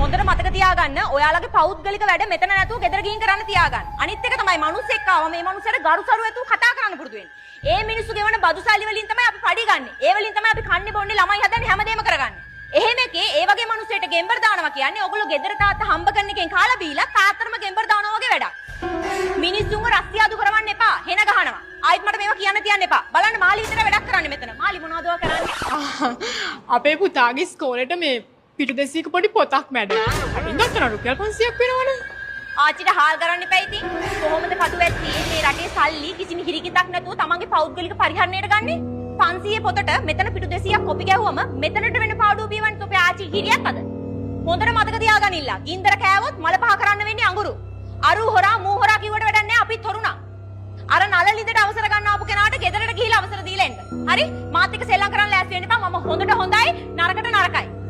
හොඳට මතක තියාගන්න ඔයාලගේ පෞද්ගලික වැඩ මෙතන නැතුව ගෙදර ගිහින් කරන්න තියාගන්න. අනිත් එක තමයි මිනිස්සෙක් ආවම මේ මිනිස්සට ගරුසරු ඇතුව කතා කරන්න පුරුදු වෙන්න. ඒ මිනිස්සු ගෙවන බදුසල්ලි වලින් තමයි අපි පඩි ගන්නෙ. ඒ වලින් තමයි අපි කන්නේ බොන්නේ ළමයි හදන්නේ හැමදේම කරගන්නේ. එහෙම එකේ ඒ වගේ මිනිස්සෙට ගෙම්බර් දානවා කියන්නේ ඔයගොල්ලෝ ගෙදර තාත්තා හම්බ කරන එකෙන් කාලා බීලා තාත්තටම ගෙම්බර් දානවා වගේ වැඩක්. මිනිස්සුන්ව රස්තියාදු කරවන්න එපා. හෙන ගහනවා. ආයිත් මට මේවා කියන්න තියන්න එපා. බලන්න මාළි විතර වැඩක් කරන්නේ මෙතන. මාළි මොනවද කරන්නේ? අපේ පුතාගේ ස්කෝලේට මේ පිටු 200ක පොඩි පොතක් මැඩ. අනිත් ගත්තන රුපියල් 500ක් වෙනවනේ. ආච්චිට හාල් කරන්න එපා ඉතින්. කොහොමද කටුවැද්දි මේ රටේ සල්ලි කිසිම හිරිකිතක් නැතුව තමන්ගේ පෞද්ගලික පරිහරණයට ගන්නේ? 500 පොතට මෙතන පිටු 200ක් කොපි ගැහුවම මෙතනට වෙන පාඩුව බියවන්න තෝපේ ආච්චි හිරියක් අද. හොඳට මතක තියාගනින්න. ගින්දර කෑවොත් මල පහ කරන්න වෙන්නේ අඟුරු. අරු හොරා මූ හොරා කිව්වට වැඩක් නැහැ අපිත් හොරුණා. අර නල ලිඳට අවසර ගන්න ආපු කෙනාට ගෙදරට ගිහිල්ලා අවසර දීලා එන්න. හරි? මාත් එක්ක සෙල්ලම් කරන්න ලෑස්ති වෙන්න එපා. මම හොඳට හොඳයි නරකට නරකයි.